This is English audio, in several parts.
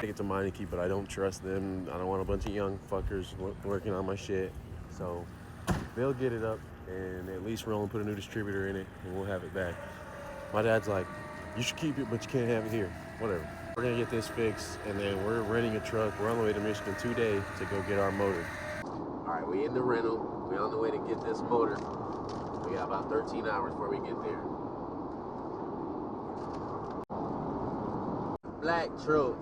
Take it to Meineke, but I don't trust them. I don't want a bunch of young fuckers working on my shit. So they'll get it up and at least roll and put a new distributor in it, and we'll have it back. My dad's like, you should keep it, but you can't have it here. Whatever. We're gonna get this fixed, and then we're renting a truck. We're on the way to Michigan today to go get our motor. All right, we in the rental. We're on the way to get this motor. We got about 13 hours before we get there. Black truck.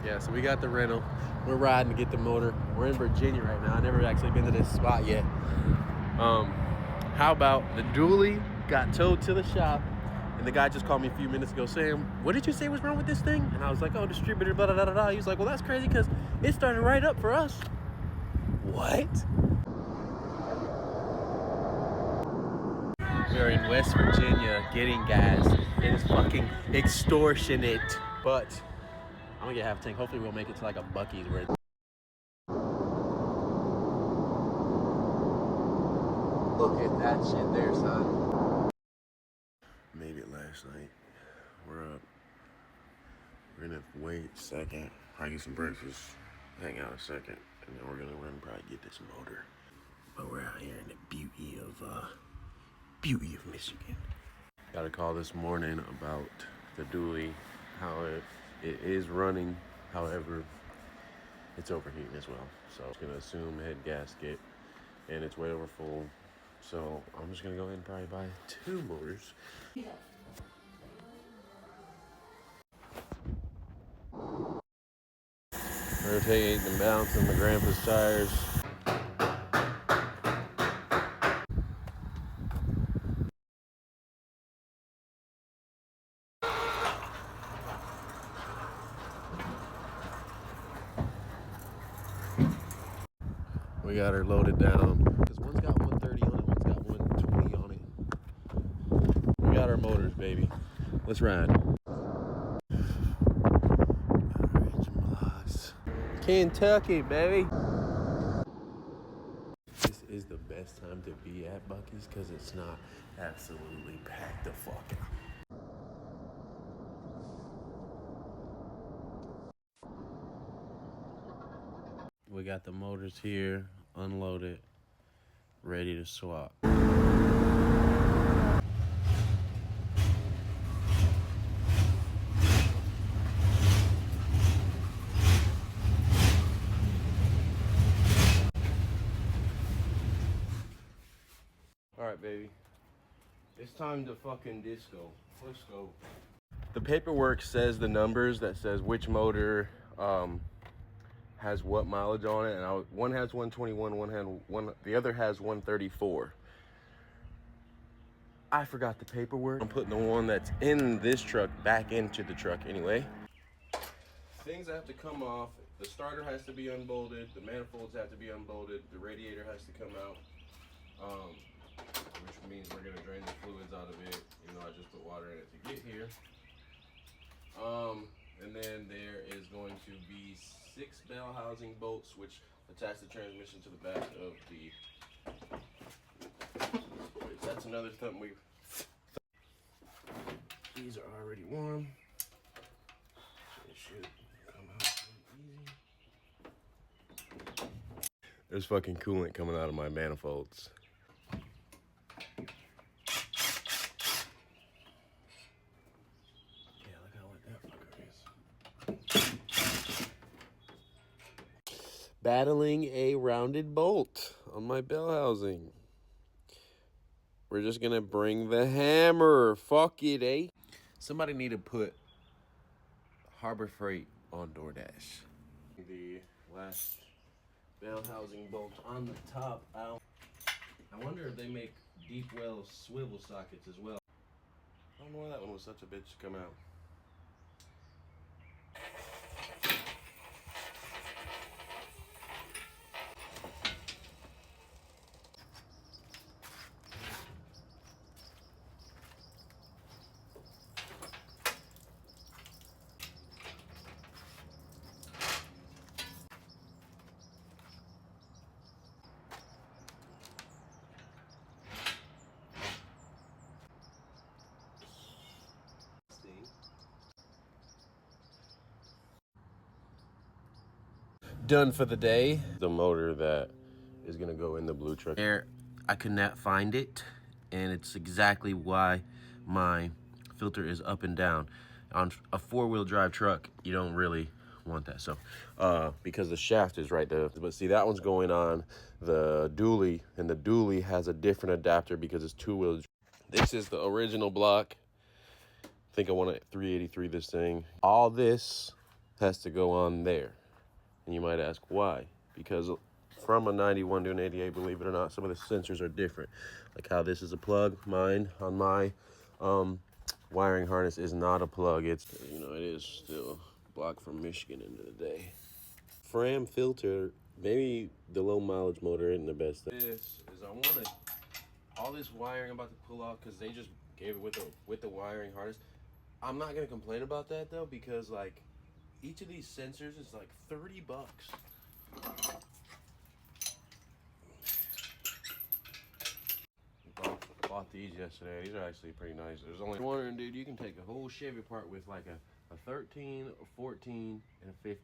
Yeah, so we got the rental. We're riding to get the motor. We're in Virginia right now. I've never actually been to this spot yet. How about the dually got towed to the shop, and the guy just called me a few minutes ago saying, what did you say was wrong with this thing? And I was like, oh, distributor, blah, blah, blah, blah. He was like, well, that's crazy because it started right up for us. What? We're in West Virginia getting gas. It is fucking extortionate. But I'm gonna get half a tank. Hopefully we'll make it to like a Buc-ee's where look at that shit there, son. Made it last night. We're up. We're gonna wait a second, probably get some breakfast, hang out a second, and then we're gonna run and probably get this motor. But we're out here in the beauty of Michigan. Got a call this morning about the dually, how it is running, however, it's overheating as well. So it's gonna assume head gasket, and it's way over full. So I'm just gonna go ahead and probably buy 2 motors. Rotating and balancing my grandpa's tires. We got her loaded down because one's got 130 on it, one's got 120 on it. We got our motors, baby. Let's ride. Kentucky, baby. This is the best time to be at Buc-ee's because it's not absolutely packed the fuck out. We got the motors here, unloaded, ready to swap. All right, baby. It's time to fucking disco. Let's go. The paperwork says the numbers that says which motor has what mileage on it, and one has 121, the other has 134. I forgot the paperwork. I'm putting the one that's in this truck back into the truck anyway. Things have to come off. The starter has to be unbolted. The manifolds have to be unbolted. The radiator has to come out, which means we're gonna drain the fluids out of it. You know, I just put water in it to get here. And then there is going to be 6 bell housing bolts, which attach the transmission to the back of the. That's another something we. These are already warm. It should come out easy. There's fucking coolant coming out of my manifolds. Battling a rounded bolt on my bell housing. We're just gonna bring the hammer. Fuck it, eh? Somebody need to put Harbor Freight on DoorDash. The last bell housing bolt on the top out. I wonder if they make deep well swivel sockets as well. I don't know why that one was such a bitch to come out. done for the day. The motor that is gonna go in the blue truck. There, I could not find it, and it's exactly why my filter is up and down. On a 4-wheel drive truck, you don't really want that. So, because the shaft is right there. But see, that one's going on the dually, and the dually has a different adapter because it's 2-wheel. This is the original block. I think I want a 383 this thing. All this has to go on there. And you might ask why? Because from a 91 to an 88, believe it or not, some of the sensors are different. Like how this is a plug, mine on my wiring harness is not a plug. It's, you know, it is still block from Michigan into the day. Fram filter, maybe the low mileage motor isn't the best thing. This is, I wanted all this wiring I'm about to pull off because they just gave it with the wiring harness. I'm not gonna complain about that though, because like each of these sensors is like $30. Bought these yesterday. These are actually pretty nice. There's only one, dude. You can take a whole Chevy apart with like a 13, a 14, and a 15.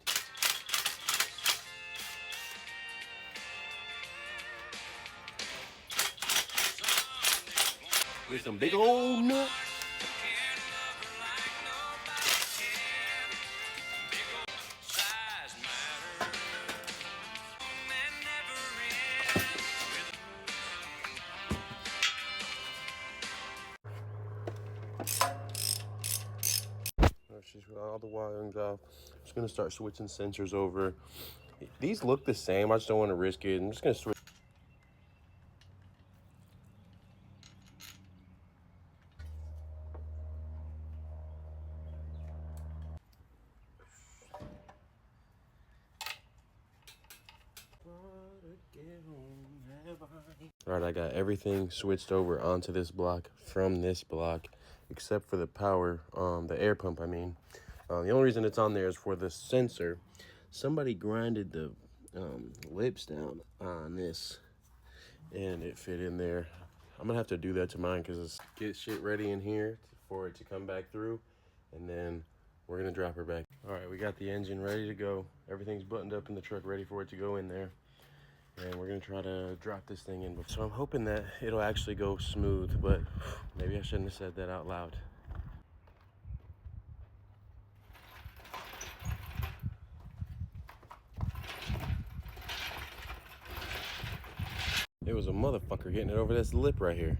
With some big old nuts. She's got all the wirings off. I'm just gonna start switching sensors over. These look the same. I just don't want to risk it. I'm just gonna switch. All right, I got everything switched over onto this block from this block, except for the power, the air pump, I mean. The only reason it's on there is for the sensor. Somebody grinded the lips down on this, and it fit in there. I'm gonna have to do that to mine because it's get shit ready in here for it to come back through, and then we're gonna drop her back. All right, we got the engine ready to go. Everything's buttoned up in the truck, ready for it to go in there. And we're gonna try to drop this thing in. So I'm hoping that it'll actually go smooth, but maybe I shouldn't have said that out loud. It was a motherfucker getting it over this lip right here.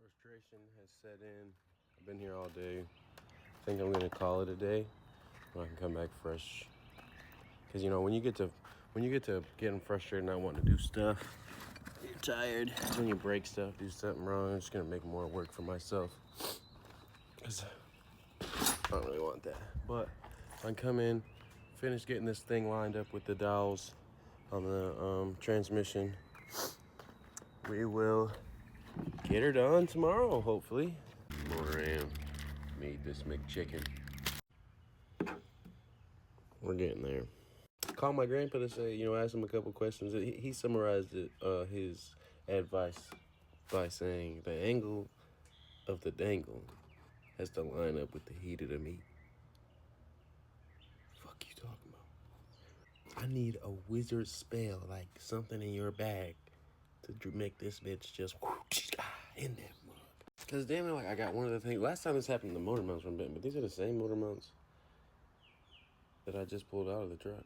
Frustration has set in. I've been here all day. I think I'm gonna call it a day. I can come back fresh. Cause you know when you get to getting frustrated and not wanting to do stuff, you're tired. It's when you break stuff, do something wrong. I'm just gonna make more work for myself. Cause I don't really want that. But I come in, finish getting this thing lined up with the dowels on the transmission. We will get her done tomorrow, hopefully. Motor Am made this McChicken. We're getting there. Call my grandpa to say, ask him a couple questions. He summarized it, his advice by saying the angle of the dangle has to line up with the heat of the meat. Fuck you talking about? I need a wizard spell, like something in your bag, to make this bitch just in that mug. Cause damn it, like I got one of the things. Last time this happened, the motor mounts were bent, but these are the same motor mounts that I just pulled out of the truck.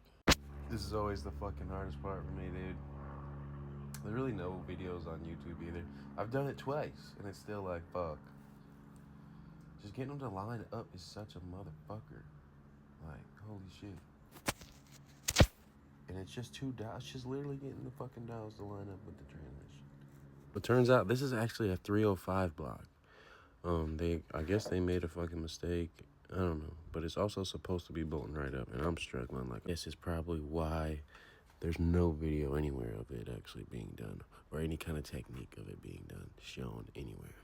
This is always the fucking hardest part for me, dude. There's really no videos on YouTube either. I've done it twice, and it's still like, fuck. Just getting them to line up is such a motherfucker. Like, holy shit. And it's just 2 dials. It's just literally getting the fucking dials to line up with the transmission. But turns out this is actually a 305 block. I guess they made a fucking mistake. I don't know. But it's also supposed to be bolting right up, and I'm struggling. Like, this is probably why There's no video anywhere of it actually being done, or any kind of technique of it being done shown anywhere.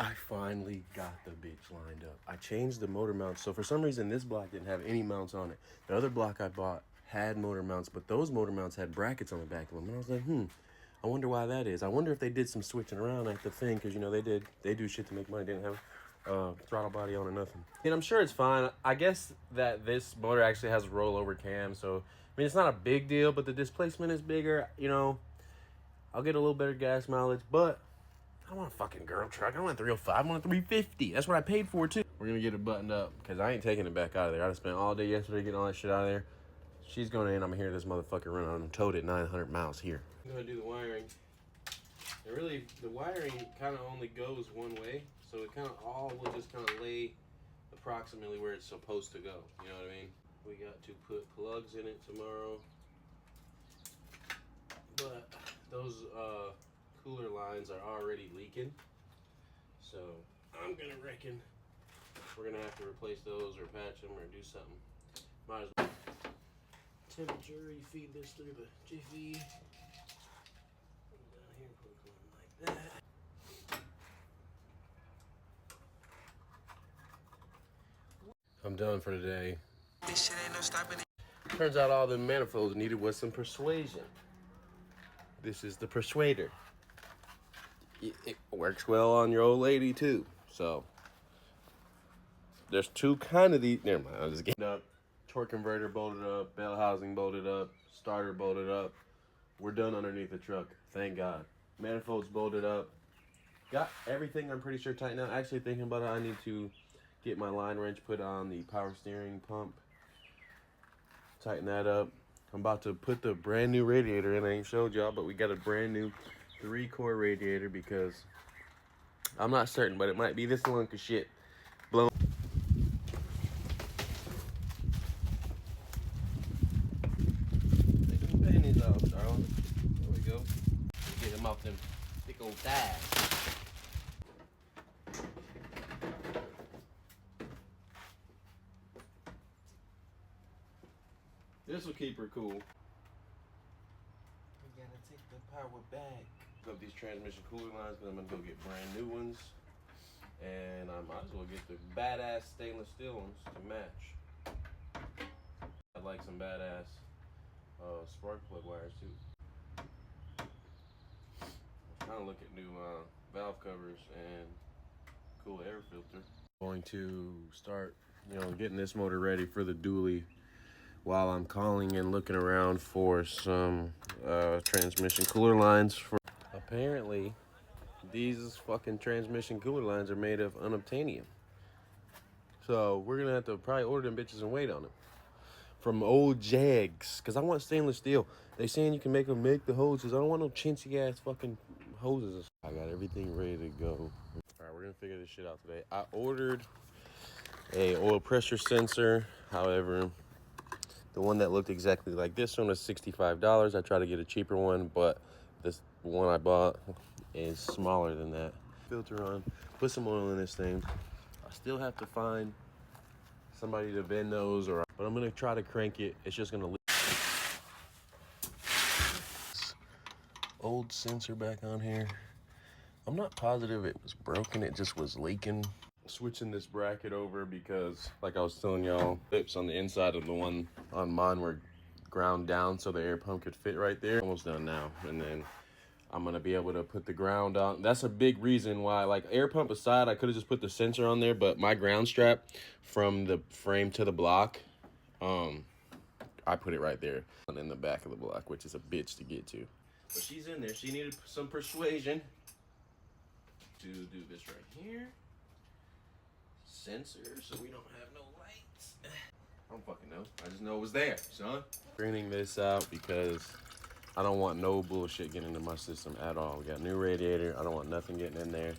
I finally got the bitch lined up. I changed the motor mounts. So for some reason, this block didn't have any mounts on it. The other block I bought had motor mounts, but those motor mounts had brackets on the back of them. And I was like, I wonder why that is. I wonder if they did some switching around at the thing, because, you know, they do shit to make money. Didn't have throttle body on or nothing. And I'm sure it's fine. I guess that this motor actually has a rollover cam, so, I mean, it's not a big deal, but the displacement is bigger. You know, I'll get a little better gas mileage, but I don't want a fucking girl truck. I don't want a 305. I want a 350. That's what I paid for, too. We're going to get it buttoned up, because I ain't taking it back out of there. I spent all day yesterday getting all that shit out of there. She's going in. I'm going to hear this motherfucker run on and towed it 900 miles here. I'm going to do the wiring. And really, the wiring kind of only goes one way. So it kind of all will just kind of lay approximately where it's supposed to go. You know what I mean? We got to put plugs in it tomorrow. But those cooler lines are already leaking. So I'm going to reckon we're going to have to replace those or patch them or do something. Might as well temperature feed this through the Jiffy. Down here, put one like that. I'm done for today. This shit ain't no stopping it. Turns out all the manifolds needed was some persuasion. This is the persuader. It works well on your old lady too. So there's two kind of these. Never mind. I'll just get up. Torque converter bolted up. Bell housing bolted up. Starter bolted up. We're done underneath the truck. Thank God. Manifolds bolted up. Got everything. I'm pretty sure tightened out. Actually thinking about it, I need to get my line wrench put on the power steering pump. Tighten that up. I'm about to put the brand new radiator in. I ain't showed y'all, but we got a brand new 3-core radiator because I'm not certain, but it might be this lunk of shit. Blown. Take them panties off, darling. There we go. Get them off them big old thighs. This will keep her cool. We gotta take the power back. Up these transmission cooler lines, but I'm gonna go get brand new ones. And I might as well get the badass stainless steel ones to match. I'd like some badass spark plug wires too. I'm trying to look at new valve covers and cool air filter. Going to start, getting this motor ready for the dually while I'm calling and looking around for some transmission cooler lines. Apparently, these fucking transmission cooler lines are made of unobtainium. So we're gonna have to probably order them bitches and wait on them from old Jags, because I want stainless steel. They saying you can make them make the hoses. I don't want no chintzy ass fucking hoses. I got everything ready to go. All right, we're gonna figure this shit out today. I ordered a oil pressure sensor. However, the one that looked exactly like this one was $65. I tried to get a cheaper one, but this one I bought is smaller than that. Filter on, put some oil in this thing. I still have to find somebody to bend those, but I'm gonna try to crank it. It's just gonna leak. Old sensor back on here. I'm not positive it was broken, it just was leaking. Switching this bracket over because, like I was telling y'all, clips on the inside of the one on mine were ground down so the air pump could fit right there. Almost done now, and then I'm gonna be able to put the ground on. That's a big reason why, like, air pump aside, I could have just put the sensor on there, but my ground strap from the frame to the block, I put it right there in the back of the block, which is a bitch to get to. But she's in there. She needed some persuasion to do this right here. Sensor, so we don't have no lights. I don't fucking know. I just know it was there, son. Cleaning this out because I don't want no bullshit getting into my system at all. We got new radiator. I don't want nothing getting in there.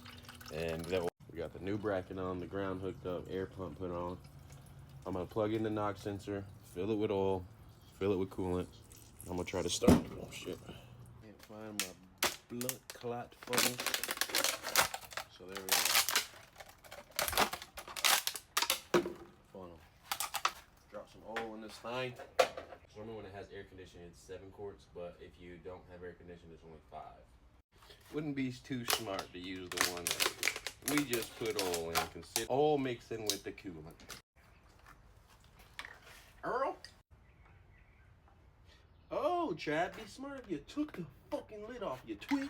And we got the new bracket on, the ground hooked up, air pump put on. I'm gonna plug in the knock sensor, fill it with oil, fill it with coolant. I'm gonna try to start. Oh shit. Can't find my blood clot funnel. So there we go. Drop some oil in this thing. Normally when it has air conditioning, it's 7 quarts, but if you don't have air conditioning, it's only 5. Wouldn't be too smart to use the one that we just put oil in. Consider oil mixing with the coolant. Earl? Oh, Chad, be smart if you took the fucking lid off, you tweaked.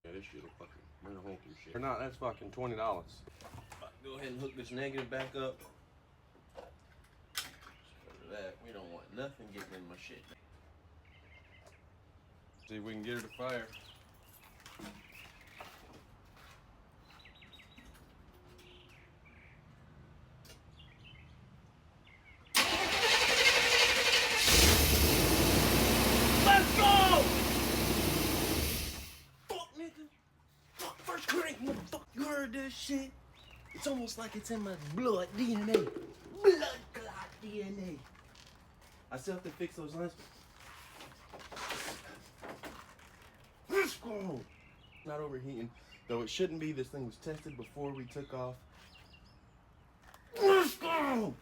Yeah, this shit'll fucking burn a hole through shit. Or not, that's fucking $20. Go ahead and hook this negative back up. After that, we don't want nothing getting in my shit. See if we can get her to fire. Let's go! Fuck, nigga. Fuck, first crank, motherfucker. You heard this shit? It's almost like it's in my blood DNA. Blood clot DNA. I still have to fix those lines. Let's go! Not overheating, though it shouldn't be. This thing was tested before we took off. Let's go!